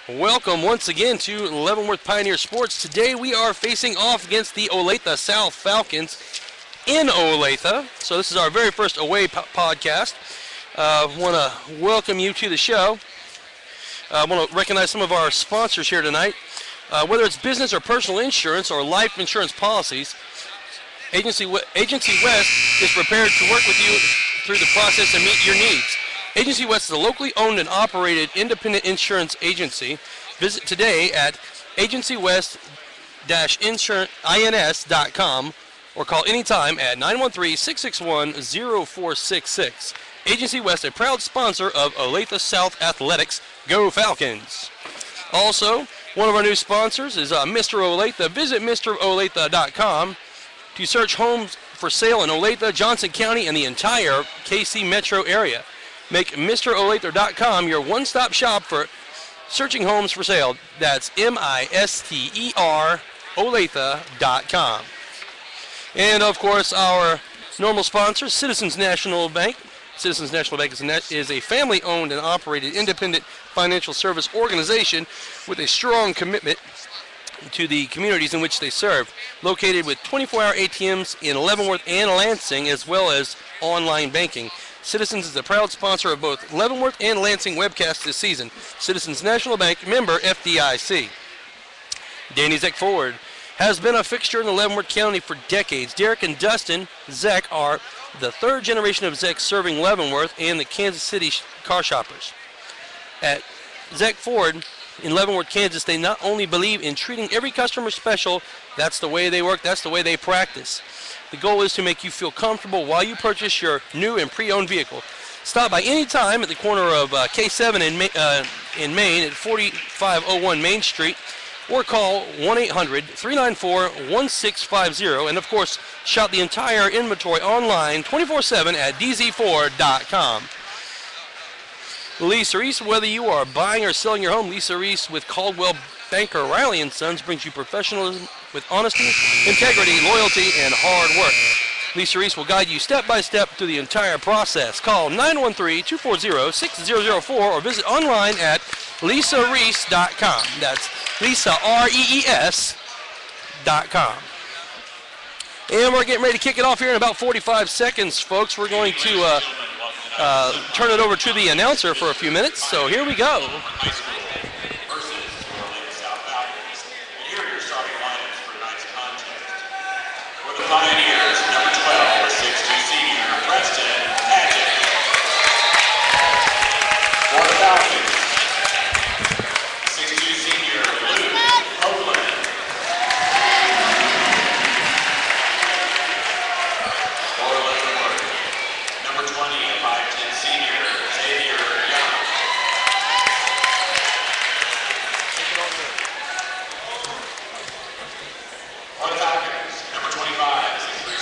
Welcome once again to Leavenworth Pioneer Sports. Today we are facing off against the OlatheSouth Falcons in Olathe. So this is our very first away podcast. I want to welcome you to the show. I want to recognize some of our sponsors here tonight. Whether it's business or personal insurance or life insurance policies, Agency West is prepared to work with you through the process and meet your needs. Agency West is a locally owned and operated independent insurance agency. Visit today at agencywest-ins.com or call anytime at 913-661-0466. Agency West, a proud sponsor of OlatheSouth Athletics. Go Falcons! Also, one of our new sponsors is Mr. Olathe. Visit MrOlathe.com to search homes for sale in Olathe, Johnson County, and the entire KC metro area. Make MrOlathe.com your one-stop shop for searching homes for sale. That's MISTER Olathe.com. And, of course, our normal sponsor, Citizens National Bank. Citizens National Bank is a family-owned and operated independent financial service organization with a strong commitment to the communities in which they serve. Located with 24-hour ATMs in Leavenworth and Lansing, as well as online banking. Citizens is a proud sponsor of both Leavenworth and Lansing webcasts this season. Citizens National Bank, member FDIC. Danny Zek Ford has been a fixture in the Leavenworth County for decades. Derek and Dustin Zek are the third generation of Zek serving Leavenworth and the Kansas City car shoppers. At Zek Ford in Leavenworth, Kansas, they not only believe in treating every customer special, that's the way they work, that's the way they practice. The goal is to make you feel comfortable while you purchase your new and pre-owned vehicle. Stop by any time at the corner of K7 in Maine at 4501 Main Street, or call 1-800-394-1650. And, of course, shop the entire inventory online 24/7 at dz4.com. Lisa Reese, whether you are buying or selling your home, Lisa Reese with Caldwell Banker Riley & Sons brings you professionalism with honesty, integrity, loyalty, and hard work. Lisa Reese will guide you step by step through the entire process. Call 913-240-6004 or visit online at lisareese.com. That's LisaRees.com. And we're getting ready to kick it off here in about 45 seconds, folks. We're going to turn it over to the announcer for a few minutes. So here we go. Pioneers, number 12, 6'2" senior, Preston Patrick. For the Falcons, 6'2" senior, Luke Copeland. For Leavenworth, number 20, 5'10" senior, Xavier Young. For the Falcons, number 25, 6'3"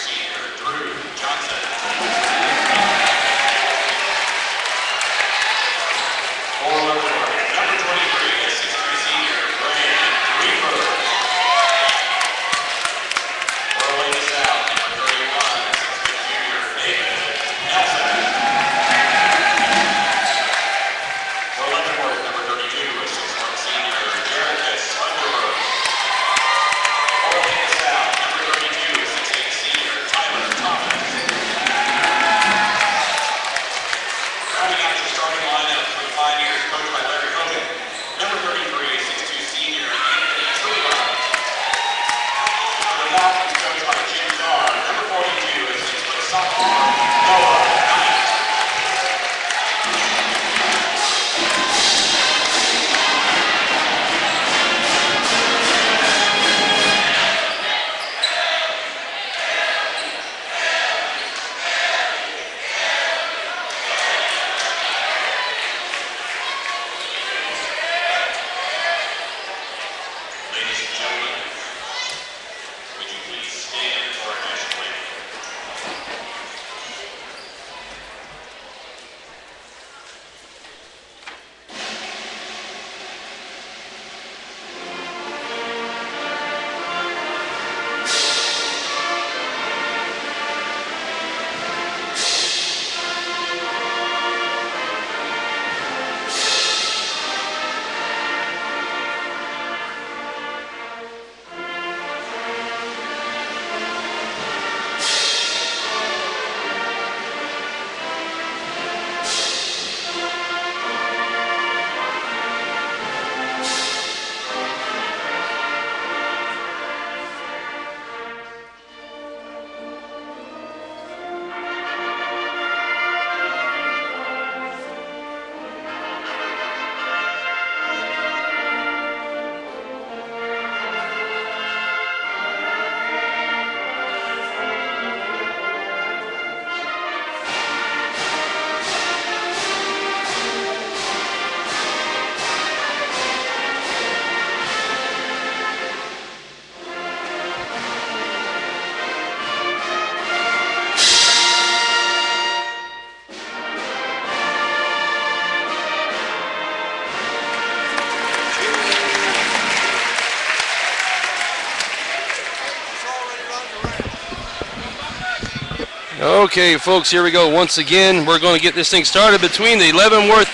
Okay, folks, here we go. Once again, we're going to get this thing started between the Leavenworth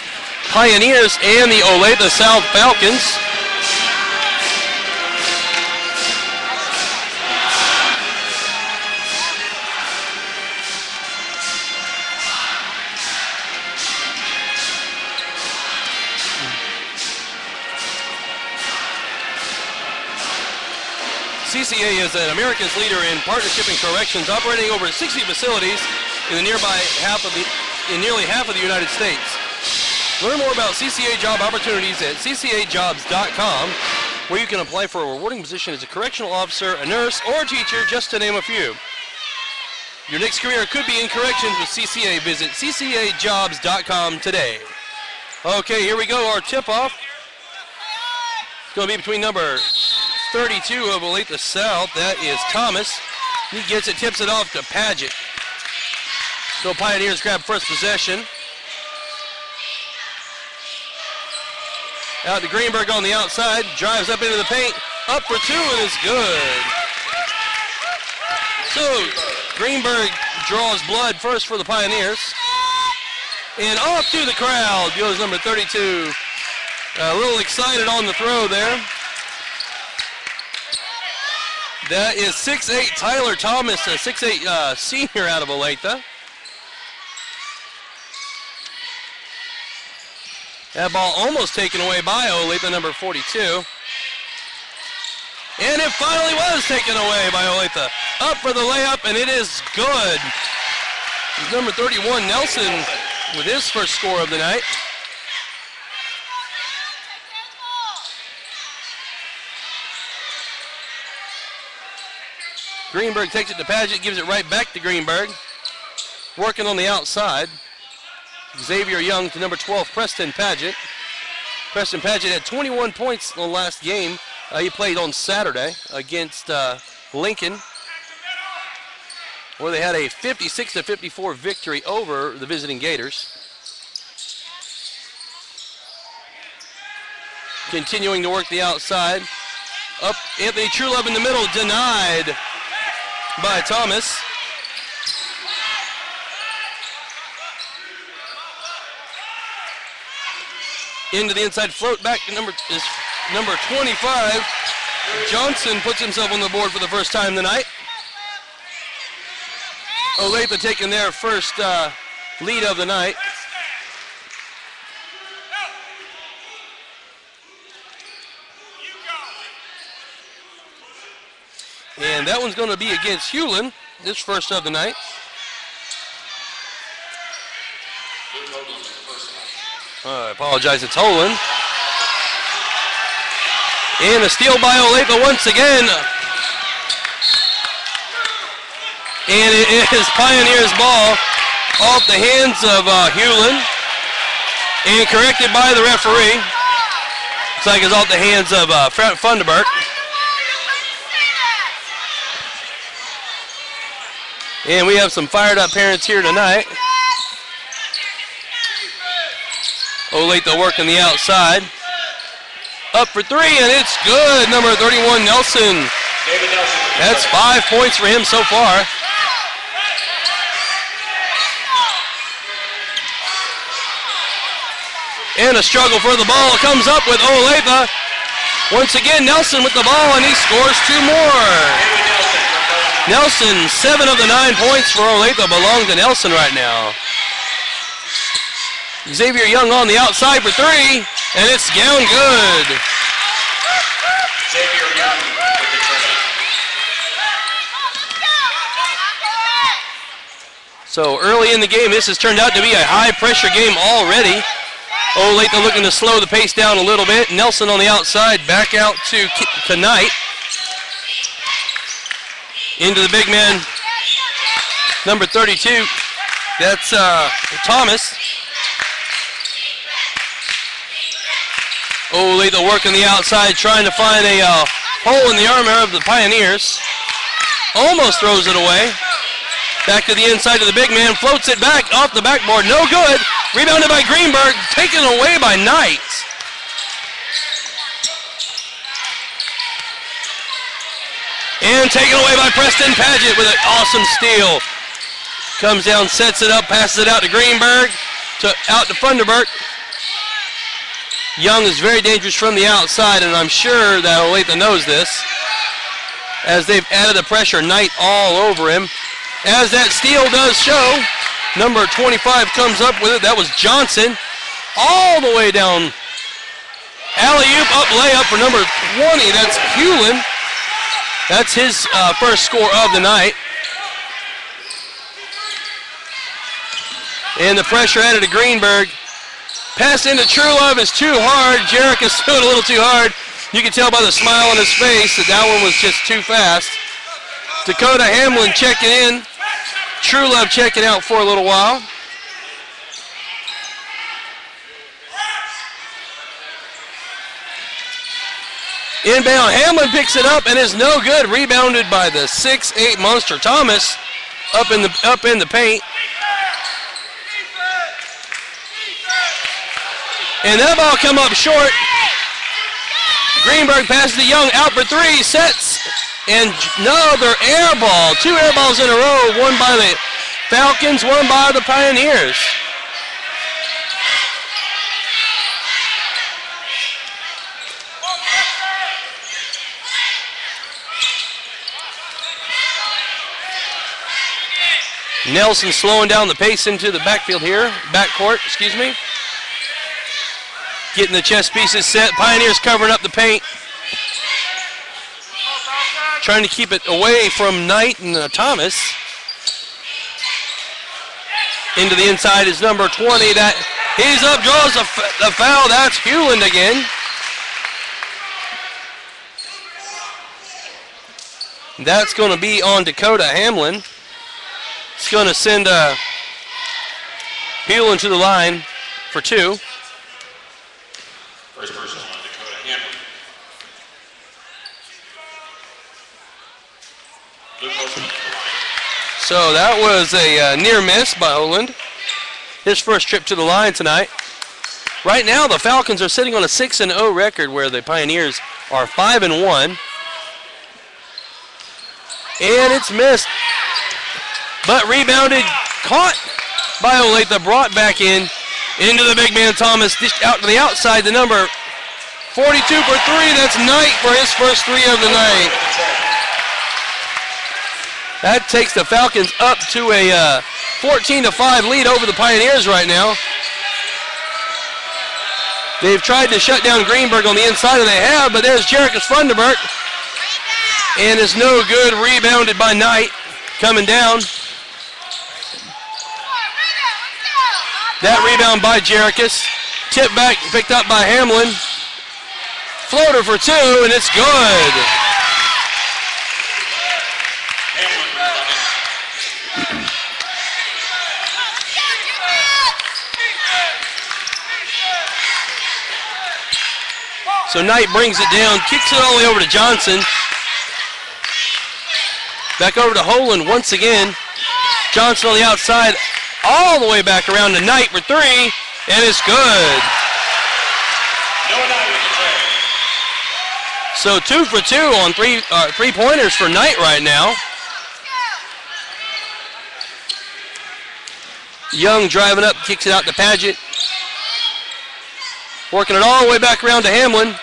Pioneers and the OlatheSouth Falcons. CCA is an America's leader in partnership and corrections, operating over 60 facilities in nearly half of the United States. Learn more about CCA job opportunities at ccajobs.com, where you can apply for a rewarding position as a correctional officer, a nurse, or a teacher, just to name a few. Your next career could be in corrections with CCA. Visit ccajobs.com today. Okay, here we go. Our tip-off. It's going to be between number 32 of OlatheSouth. That is Thomas. He gets it, tips it off to Paget. So Pioneers grab first possession. Out to Greenberg on the outside. Drives up into the paint. Up for two and it's good. So Greenberg draws blood first for the Pioneers. And off to the crowd goes number 32. A little excited on the throw there. That is 6'8" Tyler Thomas, a 6'8" senior out of Olathe. That ball almost taken away by Olathe, number 42. And it finally was taken away by Olathe. Up for the layup, and it is good. Number 31, Nelson, with his first score of the night. Greenberg takes it to Paget, gives it right back to Greenberg. Working on the outside. Xavier Young to number 12, Preston Paget. Preston Paget had 21 points in the last game. He played on Saturday against Lincoln, where they had a 56-54 victory over the visiting Gators. Continuing to work the outside. Up, Anthony Truelove in the middle, denied by Thomas. Into the inside float back to number 25. Johnson puts himself on the board for the first time tonight. Olathe taking their first lead of the night. And that one's going to be against Hewlin, this first of the night. I apologize, it's Holan. And a steal by Olathe once again. And it is Pioneers ball off the hands of Hewlin. And corrected by the referee. Looks like it's off the hands of Funderburk. And we have some fired up parents here tonight. Olathe working the outside. Up for three, and it's good. Number 31, Nelson. That's 5 points for him so far. And a struggle for the ball. Comes up with Olathe. Once again, Nelson with the ball, and he scores two more. Nelson, 7 of the 9 points for Olathe belong to Nelson right now. Xavier Young on the outside for three, and it's down good. Xavier Young with the tray. So early in the game, this has turned out to be a high-pressure game already. Olathe looking to slow the pace down a little bit. Nelson on the outside, back out to Knight. Into the big man, number 32. That's Thomas. Olathe working the outside, trying to find a hole in the armor of the Pioneers. Almost throws it away. Back to the inside of the big man, floats it back off the backboard. No good. Rebounded by Greenberg, taken away by Knight. And taken away by Preston Paget with an awesome steal. Comes down, sets it up, passes it out to Greenberg, out to Funderburk. Young is very dangerous from the outside, and I'm sure that Olathe knows this, as they've added the pressure, Knight all over him. As that steal does show, number 25 comes up with it. That was Johnson, all the way down. Alley-oop, up layup for number 20. That's Hewlin. That's his first score of the night. And the pressure added to Greenberg. Pass into Truelove is too hard. Jarek is doing a little too hard. You can tell by the smile on his face that that one was just too fast. Dakota Hamlin checking in. Truelove checking out for a little while. Inbound, Hamlin picks it up and is no good. Rebounded by the 6'8" monster Thomas up in the paint. And that ball come up short. Greenberg passes to Young, out for three, sets, and another air ball. Two air balls in a row, one by the Falcons, one by the Pioneers. Nelson slowing down the pace into the backcourt, excuse me. Getting the chess pieces set. Pioneers covering up the paint. Trying to keep it away from Knight and Thomas. Into the inside is number 20. He's up, draws the foul. That's Hewland again. That's going to be on Dakota Hamlin. It's going to send Hewland to the line for two. First person on Dakota Hamlin. So that was a near miss by Oland. His first trip to the line tonight. Right now the Falcons are sitting on a 6-0 record where the Pioneers are 5-1. And it's missed. But rebounded, caught by Olathe, brought back in. Into the big man Thomas, dished out to the outside, the number 42 for three. That's Knight for his first three of the night. That takes the Falcons up to a 14-5 lead over the Pioneers right now. They've tried to shut down Greenberg on the inside, and they have, but there's Jerichus Funderburk. And it's no good, rebounded by Knight, coming down. That rebound by Jerichus. Tip back, picked up by Hamlin. Floater for two, and it's good. So Knight brings it down, kicks it all the way over to Johnson. Back over to Holand once again. Johnson on the outside, all the way back around to Knight for three, and it's good. So 2 for 2 on three-pointers for Knight right now. Young driving up, kicks it out to Padgett. Working it all the way back around to Hamlin.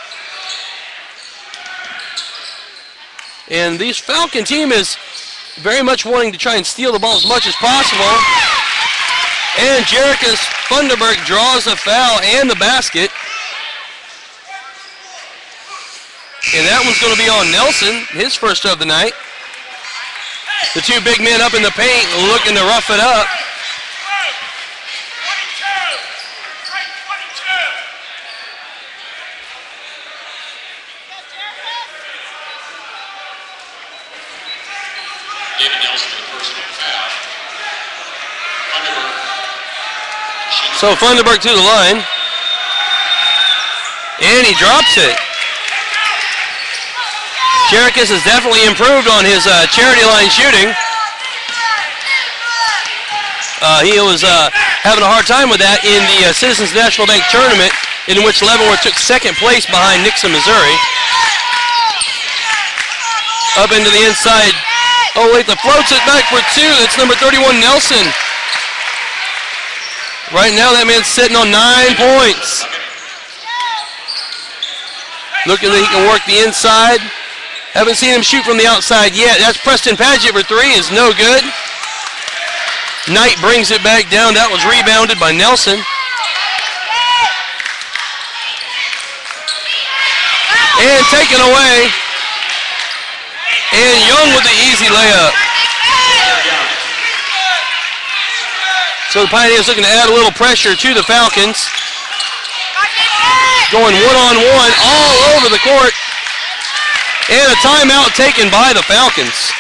And this Falcon team is very much wanting to try and steal the ball as much as possible. And Jerichus Funderburk draws a foul and the basket. And that one's going to be on Nelson, his first of the night. The two big men up in the paint looking to rough it up. So Funderburk to the line. And he drops it. Jerichus has definitely improved on his charity line shooting. He was having a hard time with that in the Citizens National Bank Tournament, in which Leavenworth took second place behind Nixon, Missouri. Up into the inside, Olathe floats it back for two. That's number 31, Nelson. Right now, that man's sitting on 9 points. Looking that he can work the inside. Haven't seen him shoot from the outside yet. That's Preston Padgett for three. Is no good. Knight brings it back down. That was rebounded by Nelson. And taken away. And Young with the easy layup. So the Pioneers looking to add a little pressure to the Falcons. Going one-on-one all over the court. And a timeout taken by the Falcons.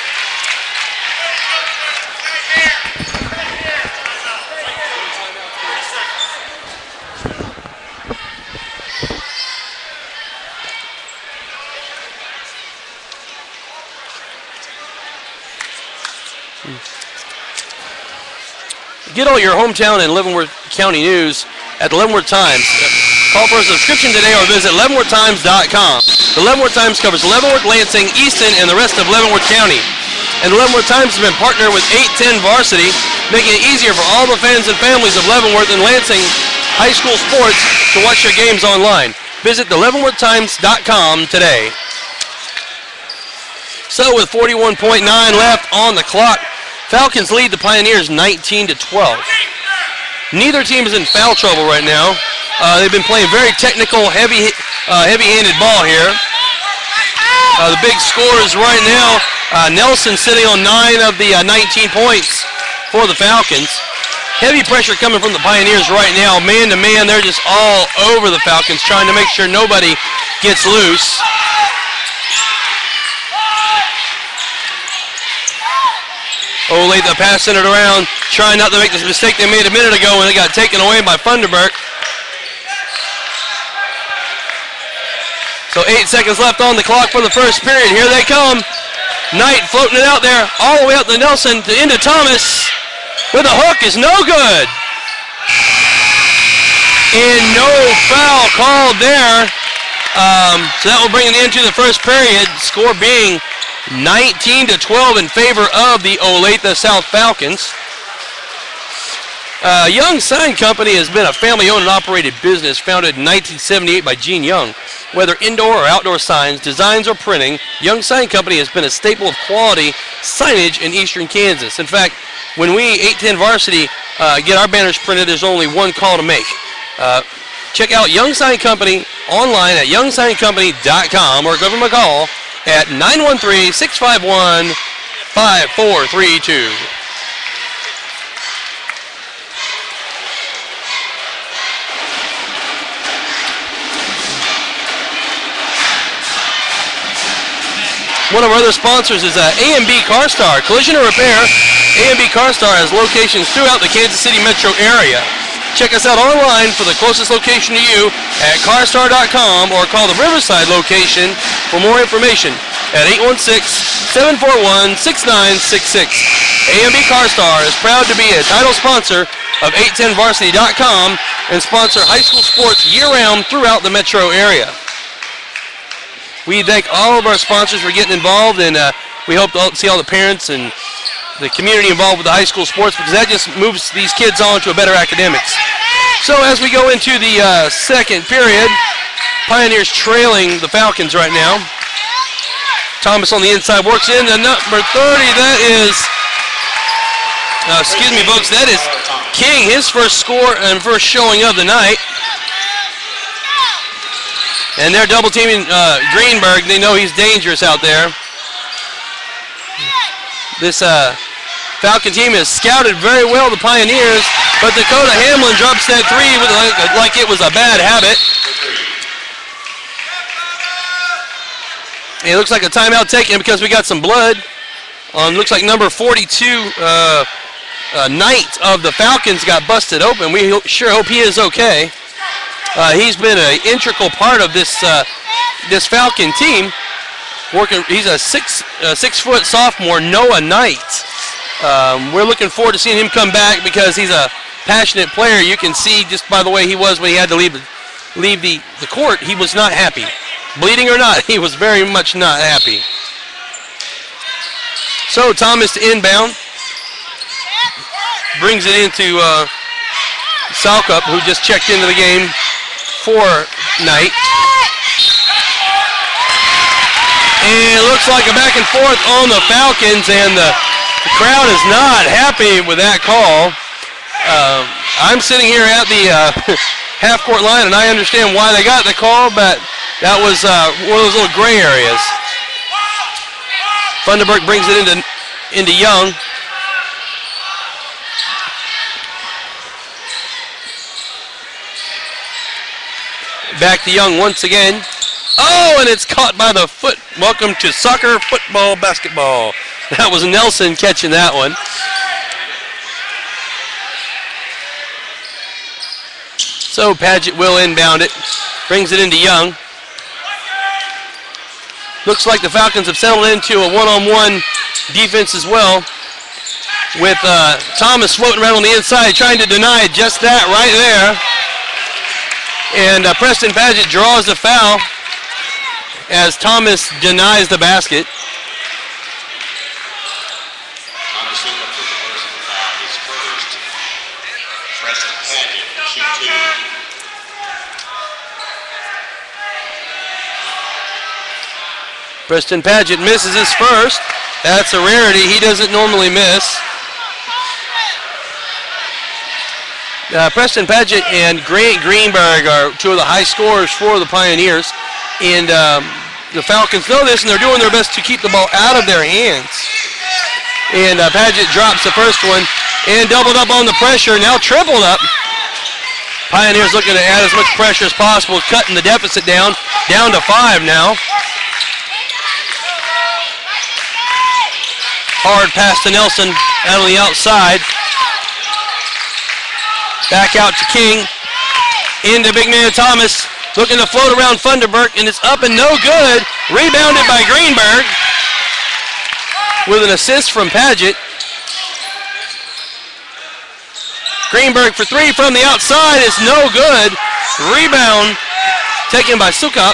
Get all your hometown and Leavenworth County news at the Leavenworth Times. Call for a subscription today or visit leavenworthtimes.com. The Leavenworth Times covers Leavenworth, Lansing, Easton, and the rest of Leavenworth County. And the Leavenworth Times has been partnered with 810 Varsity, making it easier for all the fans and families of Leavenworth and Lansing high school sports to watch their games online. Visit the leavenworthtimes.com today. So with 41.9 left on the clock, Falcons lead the Pioneers 19-12. Neither team is in foul trouble right now. They've been playing very technical, heavy-handed ball here. The big scores right now, Nelson sitting on 9 of the 19 points for the Falcons. Heavy pressure coming from the Pioneers right now. Man-to-man, they're just all over the Falcons, trying to make sure nobody gets loose. Olathe, the pass centered around, trying not to make this mistake they made a minute ago when they got taken away by Funderburk. So 8 seconds left on the clock for the first period. Here they come. Knight floating it out there all the way up to Nelson to into Thomas. With a hook is no good. And no foul called there. So that will bring an end to the first period. Score being 19-12 in favor of the OlatheSouth Falcons. Young Sign Company has been a family-owned and operated business founded in 1978 by Gene Young. Whether indoor or outdoor signs, designs, or printing, Young Sign Company has been a staple of quality signage in eastern Kansas. In fact, when we, 810 Varsity, get our banners printed, there's only one call to make. Check out Young Sign Company online at youngsigncompany.com or give them a call at 913-651-5432. One of our other sponsors is A&B Car Star. Collision and Repair. A&B Car Star has locations throughout the Kansas City metro area. Check us out online for the closest location to you at carstar.com or call the Riverside location for more information at 816-741-6966. A&B Car Star is proud to be a title sponsor of 810varsity.com and sponsor high school sports year-round throughout the metro area. We thank all of our sponsors for getting involved, and we hope to see all the parents and the community involved with the high school sports, because that just moves these kids on to a better academics. So as we go into the second period, Pioneers trailing the Falcons right now. Thomas on the inside works in to number 30. That is, excuse me, folks, that is King, his first score and first showing of the night. And they're double teaming Greenberg. They know he's dangerous out there. This Falcon team has scouted very well the Pioneers, but Dakota Hamlin drops that three like it was a bad habit. And it looks like a timeout taken because we got some blood on, looks like number 42, Knight of the Falcons got busted open. We sure hope he is okay. He's been an integral part of this this Falcon team. He's a six-foot sophomore, Noah Knight. We're looking forward to seeing him come back because he's a passionate player. You can see just by the way he was when he had to leave the court, he was not happy. Bleeding or not, he was very much not happy. So Thomas to inbound. Brings it into Salkup, who just checked into the game for Knight. And it looks like a back and forth on the Falcons, and the crowd is not happy with that call. I'm sitting here at the half-court line, and I understand why they got the call, but that was one of those little gray areas. Funderburk brings it into Young. Back to Young once again. Oh, and it's caught by the foot. Welcome to soccer, football, basketball. That was Nelson catching that one. So Padgett will inbound it. Brings it into Young. Looks like the Falcons have settled into a one-on-one defense as well, with Thomas floating around on the inside trying to deny just that right there. And Preston Padgett draws the foul as Thomas denies the basket. Thomas looking for the personal foul, his first. Preston Padgett, shoot 2. Preston Padgett misses his first. That's a rarity. He doesn't normally miss. Preston Padgett and Grant Greenberg are two of the high scorers for the Pioneers. And the Falcons know this, and they're doing their best to keep the ball out of their hands. And Padgett drops the first one and doubled up on the pressure, now tripled up. Pioneers looking to add as much pressure as possible, cutting the deficit down to 5 now. Hard pass to Nelson out on the outside. Back out to King. Into big man Thomas. Looking to float around Funderburk, and it's up and no good. Rebounded by Greenberg. With an assist from Padgett. Greenberg for 3 from the outside is no good. Rebound taken by Sukop.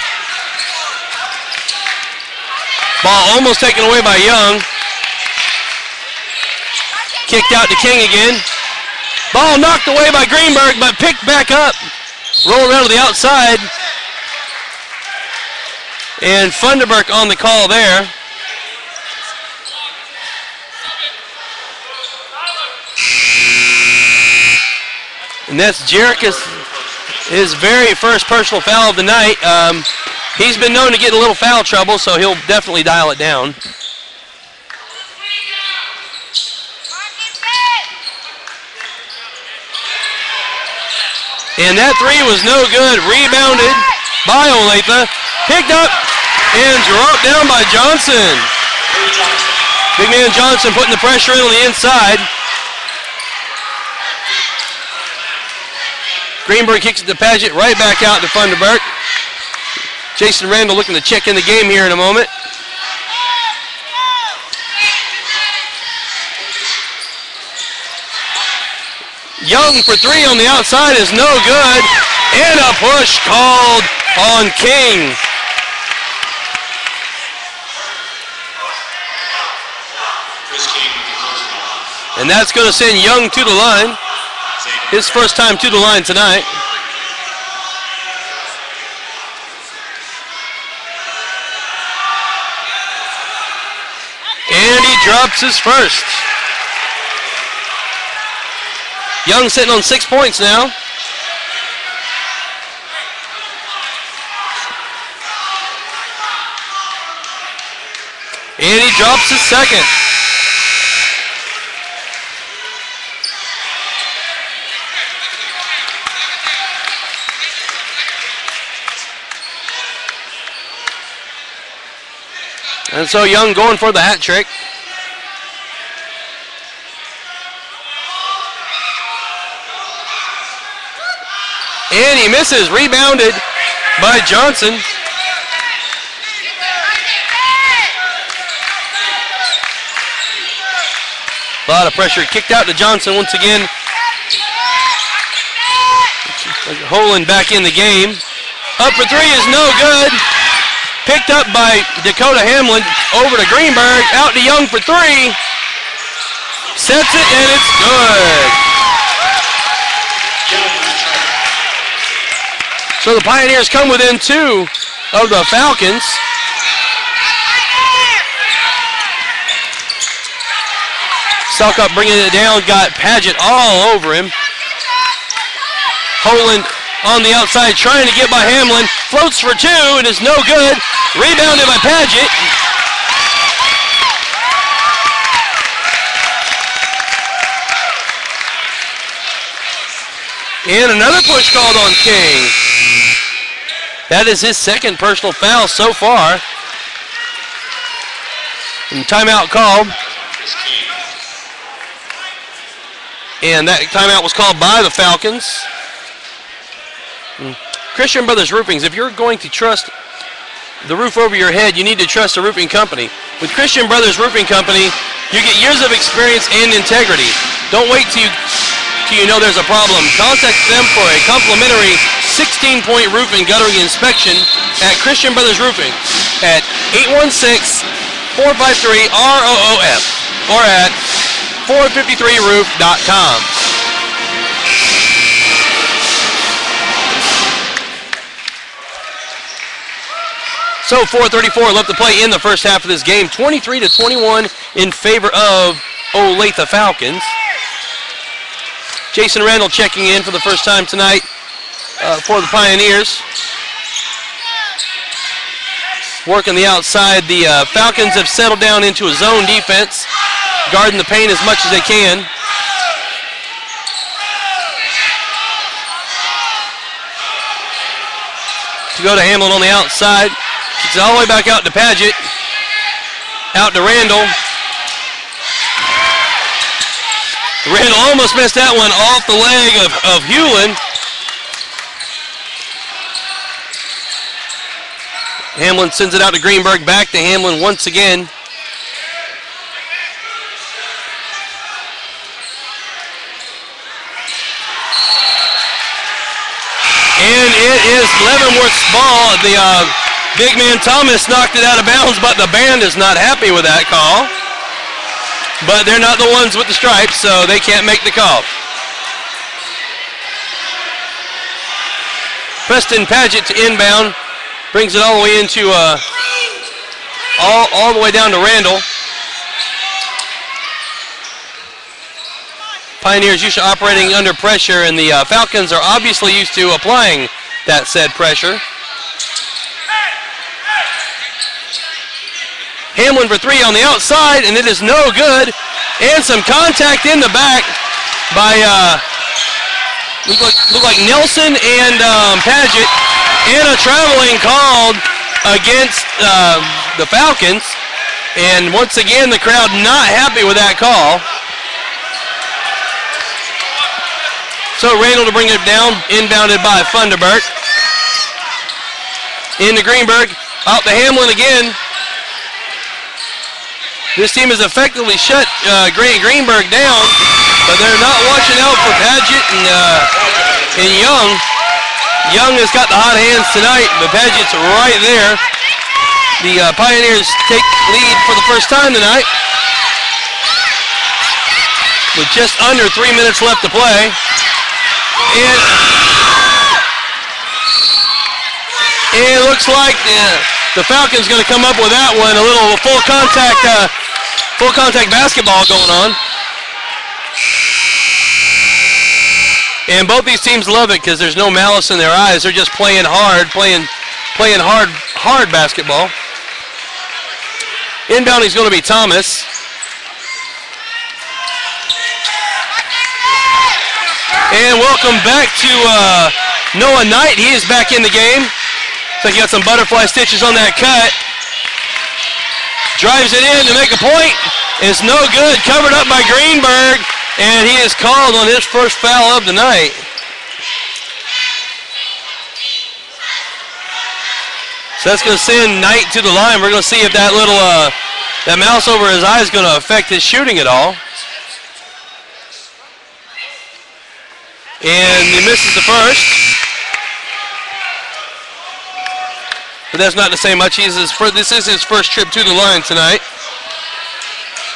Ball almost taken away by Young. Kicked out to King again. Ball knocked away by Greenberg, but picked back up. Roll around to the outside. And Funderburk on the call there. And that's Jerich's, his very first personal foul of the night. He's been known to get in a little foul trouble, so he'll definitely dial it down. And that 3 was no good. Rebounded by Olathe. Picked up and dropped down by Johnson. Big man Johnson putting the pressure in on the inside. Greenberg kicks it to Padgett, right back out to Funderburk. Jason Randall looking to check in the game here in a moment. Young for 3 on the outside is no good. And a push called on King. And that's going to send Young to the line. His first time to the line tonight. And he drops his first. Young sitting on 6 points now. And he drops his second. And so Young going for the hat trick. And he misses, rebounded by Johnson. A lot of pressure kicked out to Johnson once again. Holen back in the game. Up for 3 is no good. Picked up by Dakota Hamlin. Over to Greenberg. Out to Young for three. Sets it, and it's good. So the Pioneers come within two of the Falcons. Selkup bringing it down, got Paget all over him. Holand on the outside trying to get by Hamlin. Floats for two and is no good. Rebounded by Paget. And another push called on King. That is his second personal foul so far. And timeout called. And that timeout was called by the Falcons. Christian Brothers Roofings, if you're going to trust the roof over your head, you need to trust a roofing company. With Christian Brothers Roofing Company, you get years of experience and integrity. Don't wait till you know there's a problem. Contact them for a complimentary 16-point roof and guttering inspection at Christian Brothers Roofing at 816-453-ROOF or at 453roof.com. So 4:34 left to play in the first half of this game. 23-21 in favor of Olathe Falcons. Jason Randall checking in for the first time tonight for the Pioneers. Working the outside. The Falcons have settled down into a zone defense, guarding the paint as much as they can. To go to Hamlin on the outside. Kicks it all the way back out to Paget. Out to Randall. Randall almost missed that one off the leg of Hewlin. Hamlin sends it out to Greenberg. Back to Hamlin once again. And it is Leavenworth's ball. The big man Thomas knocked it out of bounds, but the band is not happy with that call. But they're not the ones with the stripes, so they can't make the call. Preston Paget to inbound. Brings it all the way into, all the way down to Randall. Pioneers used to operating under pressure, and the Falcons are obviously used to applying that said pressure. Hamlin for three on the outside, and it is no good. And some contact in the back by, look like Nelson and Paget, and a traveling called against the Falcons. And once again, the crowd not happy with that call. So Randall to bring it down, inbounded by Funderburk. Into Greenberg, out to Hamlin again. This team has effectively shut Grant Greenberg down, but they're not watching out for Paget and Young. Young has got the hot hands tonight, but Paget's right there. The Pioneers take lead for the first time tonight with just under 3 minutes left to play. And it looks like the Falcons going to come up with that one. A little full contact basketball going on. And both these teams love it because there's no malice in their eyes. They're just playing hard, playing hard basketball. Inbounding is going to be Thomas. And welcome back to Noah Knight. He is back in the game. Looks like he got some butterfly stitches on that cut. Drives it in to make a point. It's no good. Covered up by Greenberg. And he is called on his first foul of the night. So that's going to send Knight to the line. We're going to see if that little that mouse over his eye is going to affect his shooting at all. And he misses the first. but that's not to say much. This is his first trip to the line tonight.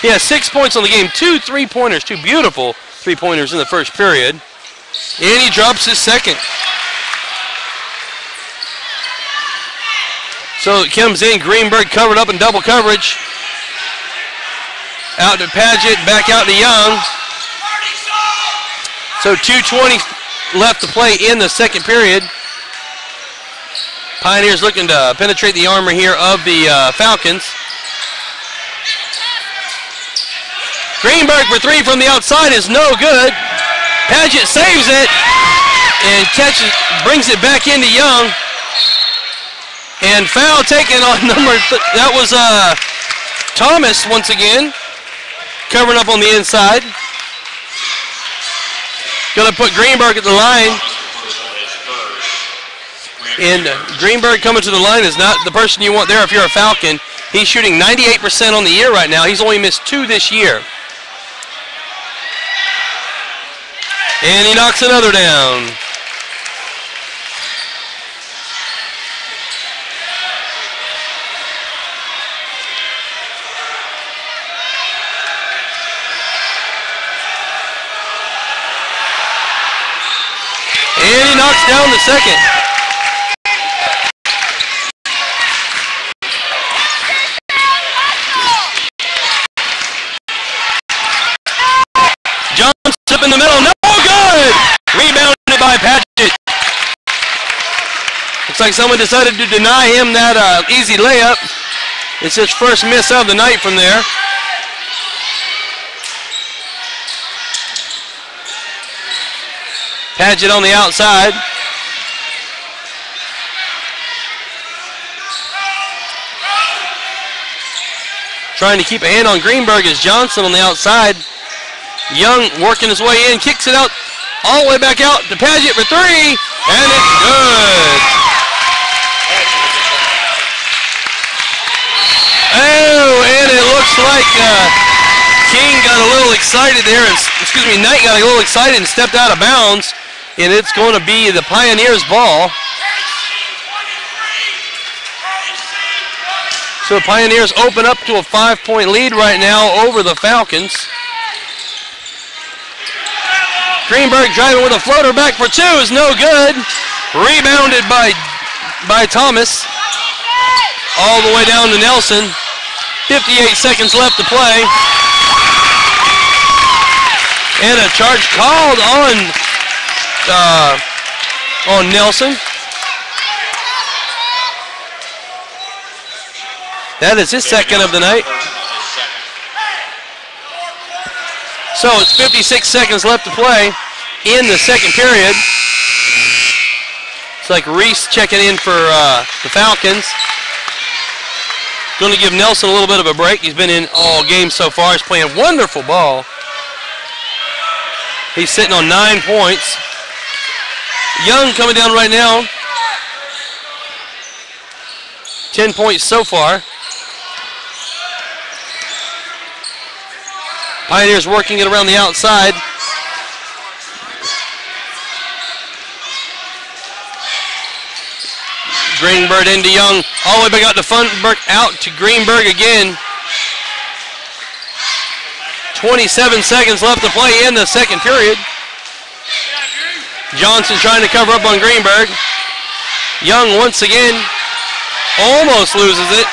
He has 6 points on the game, 2 3-pointers, 2 beautiful 3-pointers in the first period. And he drops his second. So it comes in, Greenberg covered up in double coverage. Out to Paget, back out to Young. So 2:20 left to play in the second period. Pioneers looking to penetrate the armor here of the Falcons. Greenberg for 3 from the outside is no good. Paget saves it and brings it back into Young. And foul taken on that was Thomas once again, covering up on the inside. Going to put Greenberg at the line. And Greenberg coming to the line is not the person you want there if you're a Falcon. He's shooting 98% on the year right now. He's only missed 2 this year. And he knocks another down. And he knocks down the second. Johnson up in the middle, no good! Rebounded by Paget. Looks like someone decided to deny him that easy layup. It's his first miss of the night from there. Paget on the outside. Trying to keep a hand on Greenberg is Johnson on the outside. Young working his way in, kicks it out, all the way back out to Paget for 3, and it's good. Oh, and it looks like King got a little excited there, Knight got a little excited and stepped out of bounds. And it's going to be the Pioneers' ball. So the Pioneers open up to a 5-point lead right now over the Falcons. Greenberg driving with a floater back for 2 is no good. Rebounded by Thomas. All the way down to Nelson. 58 seconds left to play. And a charge called on Nelson. That is his second of the night. So it's 56 seconds left to play in the second period. It's like Reese checking in for the Falcons. Going to give Nelson a little bit of a break. He's been in all game so far. He's playing wonderful ball. He's sitting on 9 points. Young coming down right now. 10 points so far. Pioneers working it around the outside. Greenberg into Young. All the way back out to Funberg. Out to Greenberg again. 27 seconds left to play in the second period. Johnson trying to cover up on Greenberg. Young once again almost loses it.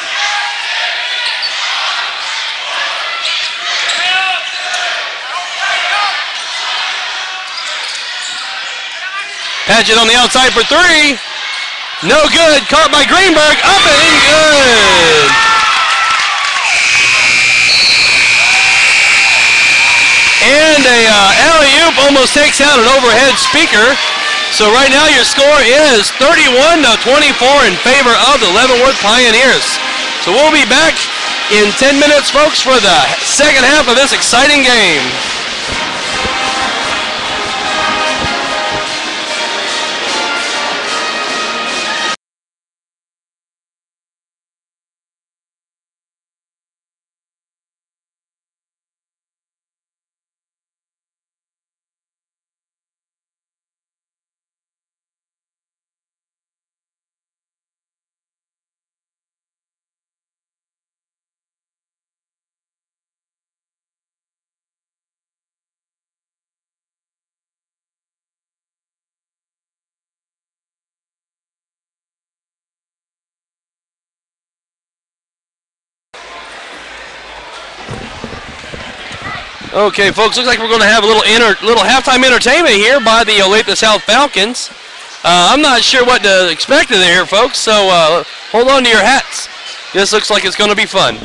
Paget on the outside for 3. No good. Caught by Greenberg. Up and in good. And a alley-oop almost takes out an overhead speaker. So right now your score is 31-24 in favor of the Leavenworth Pioneers. So we'll be back in 10 minutes, folks, for the second half of this exciting game. Okay, folks, looks like we're going to have a little halftime entertainment here by the OlatheSouth Falcons. I'm not sure what to expect in here, folks, so hold on to your hats. This looks like it's going to be fun.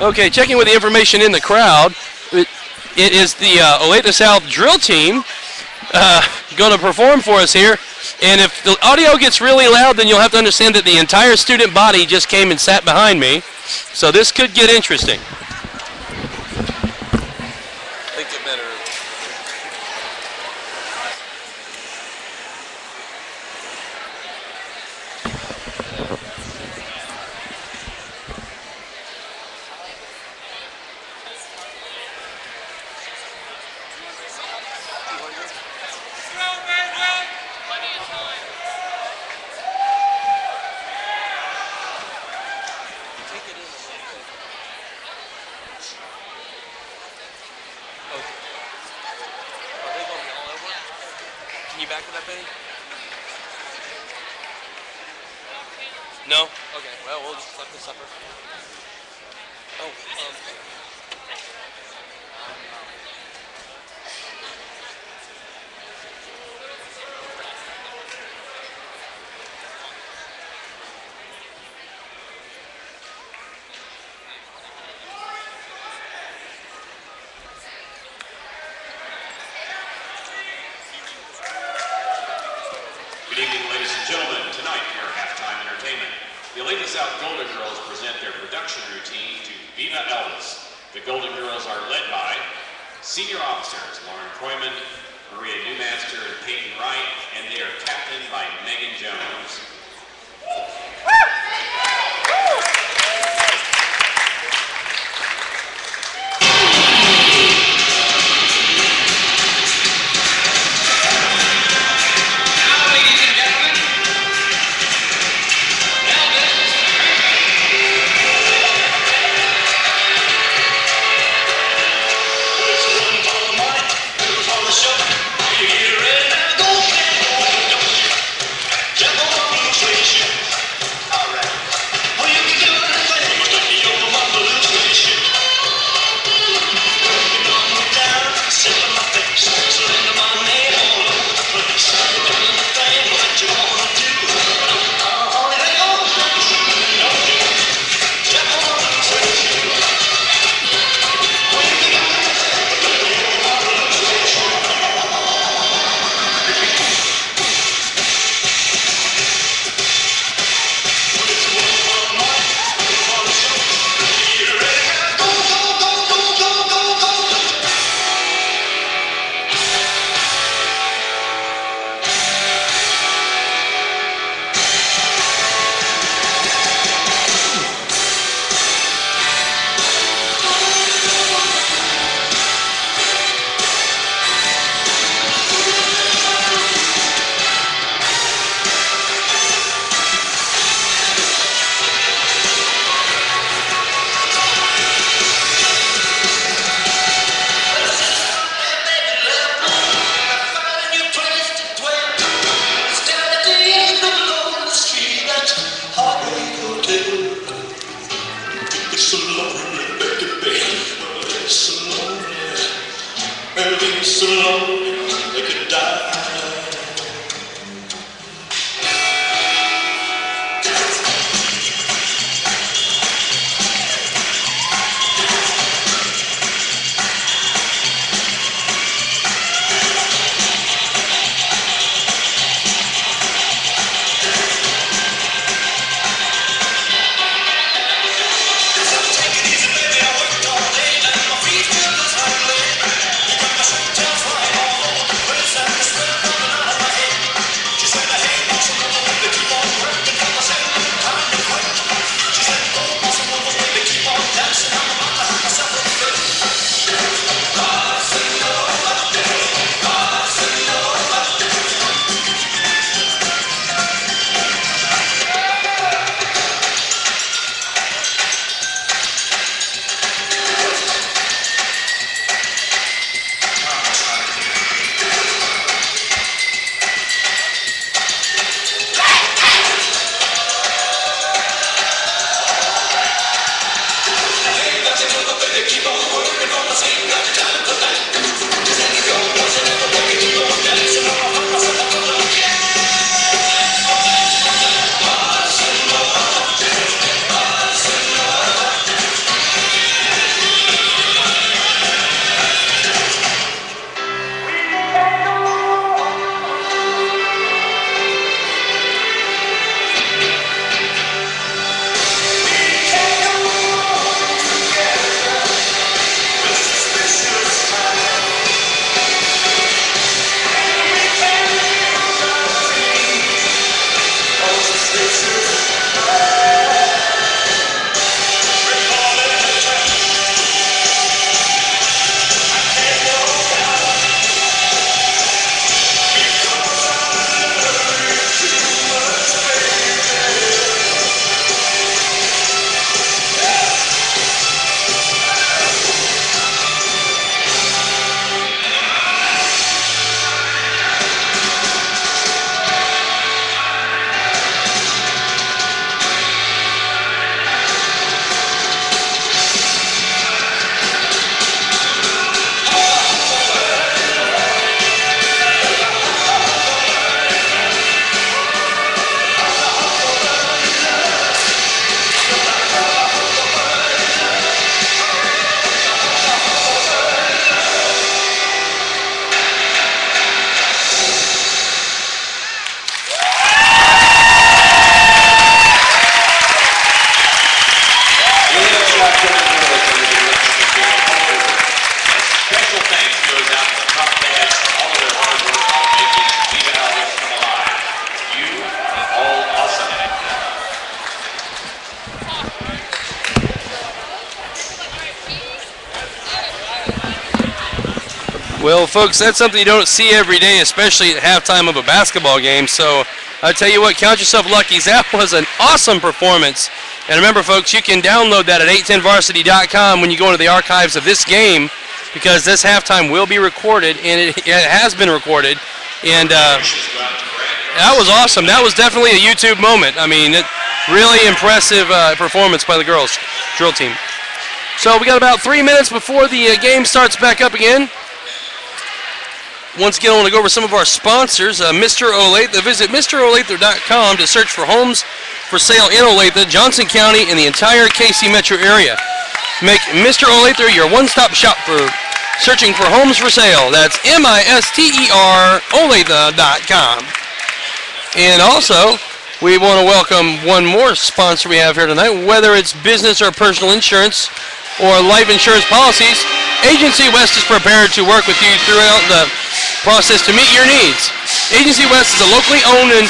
Okay, checking with the information in the crowd, it is the OlatheSouth drill team going to perform for us here. And if the audio gets really loud, then you'll have to understand that the entire student body just came and sat behind me. So this could get interesting. I think it better. Can you back to that, Benny? No? Okay, well, we'll just let this supper. Oh, Good evening, ladies and gentlemen. Tonight, for your halftime entertainment, the OlatheSouth Golden Girls present their production routine to Viva Elvis. The Golden Girls are led by senior officers Lauren Koyman, Maria Newmaster, and Peyton Wright, and they are captained by Megan Jones. Jump on Well, folks, that's something you don't see every day, especially at halftime of a basketball game. So I tell you what, count yourself lucky. That was an awesome performance. And remember, folks, you can download that at 810varsity.com when you go into the archives of this game, because this halftime will be recorded, and it has been recorded. And that was awesome. That was definitely a YouTube moment. I mean, really impressive performance by the girls drill team. So we got about 3 minutes before the game starts back up again. Once again, I want to go over some of our sponsors. Mr. Olathe. Visit MrOlathe.com to search for homes for sale in Olathe, Johnson County, and the entire KC metro area. Make Mr. Olathe your one-stop shop for searching for homes for sale. That's MISTER Olathe.com. And also, we want to welcome one more sponsor we have here tonight. Whether it's business or personal insurance or life insurance policies, Agency West is prepared to work with you throughout the process to meet your needs. Agency West is a locally owned and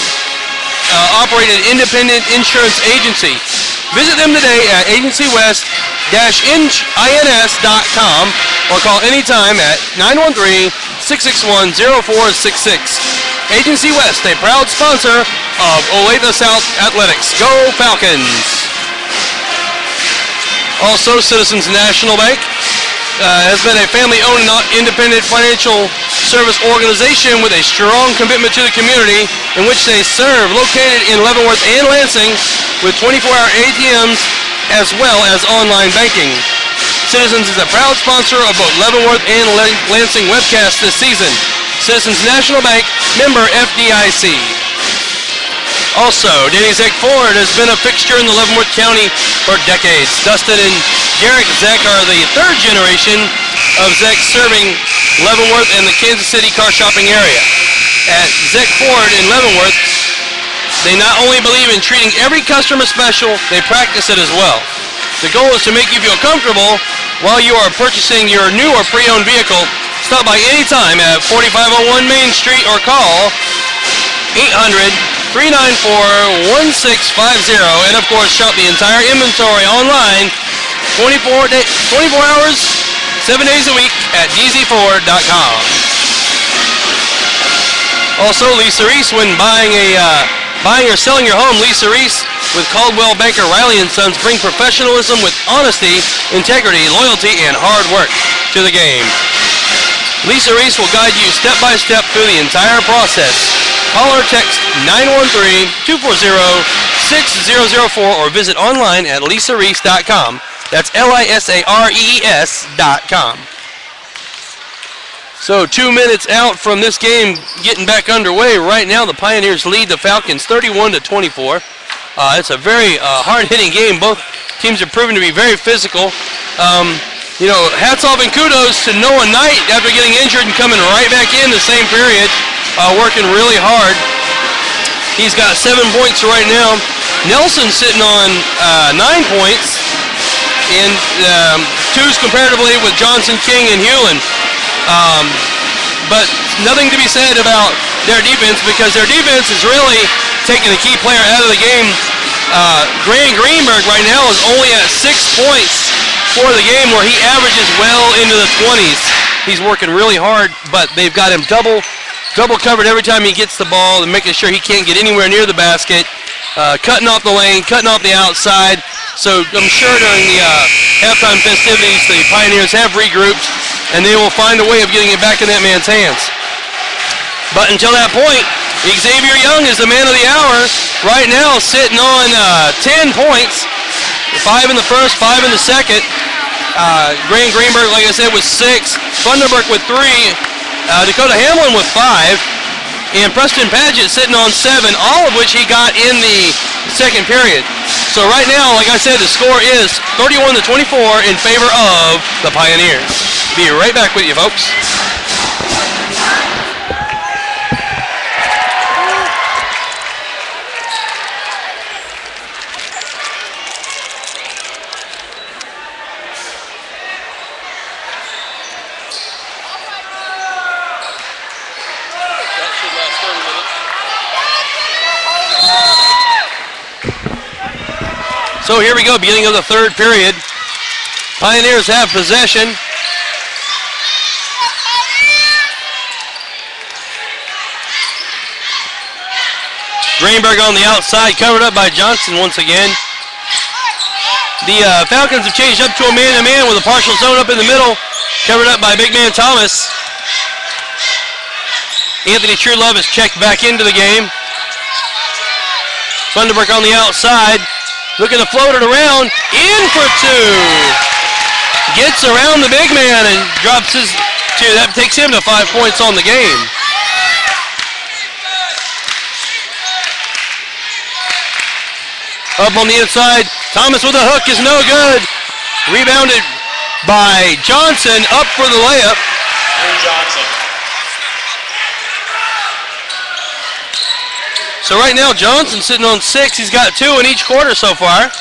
operated independent insurance agency. Visit them today at agencywest-ins.com or call anytime at 913-661-0466. Agency West, a proud sponsor of OlatheSouth Athletics. Go Falcons! Also, Citizens National Bank has been a family-owned and independent financial service organization with a strong commitment to the community in which they serve, located in Leavenworth and Lansing with 24-hour ATMs as well as online banking. Citizens is a proud sponsor of both Leavenworth and Lansing webcasts this season. Citizens National Bank, member FDIC. Also, Danny Zek Ford has been a fixture in the Leavenworth County for decades. Dustin and Jarek Zek are the third generation of Zek serving Leavenworth and the Kansas City car shopping area. At Zek Ford in Leavenworth, they not only believe in treating every customer special, they practice it as well. The goal is to make you feel comfortable while you are purchasing your new or pre-owned vehicle. Stop by anytime at 4501 Main Street or call 800-394-1650, and of course shop the entire inventory online 24 hours, 7 days a week at dzford.com. Also, Lisa Reese, when buying or selling your home, Lisa Reese with Caldwell Banker Riley & Sons bring professionalism with honesty, integrity, loyalty, and hard work to the game. Lisa Reese will guide you step by step through the entire process. Call or text 913-240-6004 or visit online at lisareese.com. That's LISAREES.com. So 2 minutes out from this game getting back underway. Right now the Pioneers lead the Falcons 31-24. It's a very hard-hitting game. Both teams are proven to be very physical. You know, hats off and kudos to Noah Knight after getting injured and coming right back in the same period, working really hard. He's got 7 points right now. Nelson sitting on 9 points, and twos comparatively with Johnson, King, and Hewlin. But nothing to be said about their defense, because their defense is really taking a key player out of the game. Grant Greenberg right now is only at 6 points for the game, where he averages well into the 20s. He's working really hard, but they've got him double covered every time he gets the ball and making sure he can't get anywhere near the basket, cutting off the lane, cutting off the outside. So I'm sure during the halftime festivities, the Pioneers have regrouped, and they will find a way of getting it back in that man's hands. But until that point, Xavier Young is the man of the hour right now, sitting on 10 points. 5 in the first, 5 in the second. Grant Greenberg, like I said, with 6. Funderburk with 3. Dakota Hamlin with 5. And Preston Padgett sitting on 7, all of which he got in the second period. So right now, like I said, the score is 31-24 in favor of the Pioneers. Be right back with you, folks. So here we go, beginning of the third period. Pioneers have possession. Greenberg on the outside, covered up by Johnson once again. The Falcons have changed up to a man-to-man with a partial zone up in the middle, covered up by big man Thomas. Anthony Truelove is checked back into the game. Funderburk on the outside, looking to float it around, in for two. Gets around the big man and drops his two. That takes him to 5 points on the game. Up on the inside, Thomas with a hook is no good. Rebounded by Johnson, up for the layup. Johnson. So right now Johnson sitting on 6. He's got 2 in each quarter so far.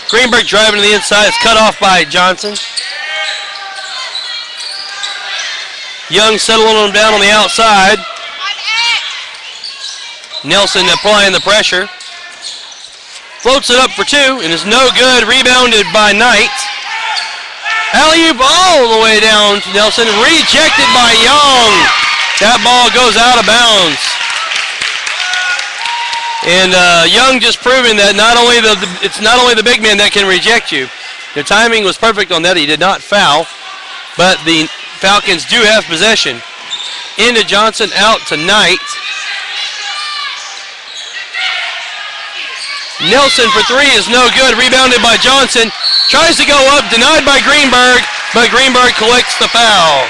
Greenberg driving to the inside. It's cut off by Johnson. Young settling him down on the outside. Nelson applying the pressure. Floats it up for 2 and is no good. Rebounded by Knight. Alley-oop all the way down to Nelson. Rejected by Young. That ball goes out of bounds. And Young just proving that it's not only the big man that can reject you. The timing was perfect on that. He did not foul, but the Falcons do have possession. Into Johnson, out to Knight. Nelson for 3 is no good. Rebounded by Johnson. Tries to go up, denied by Greenberg, but Greenberg collects the foul.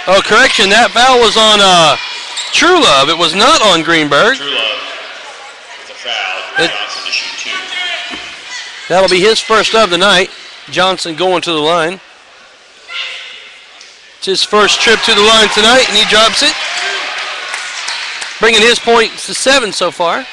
Oh, correction, that foul was on Truelove. It was not on Greenberg. Truelove with a foul. Johnson to shoot 2. That'll be his first of the night. Johnson going to the line. It's his first trip to the line tonight, and he drops it. Bringing his points to 7 so far.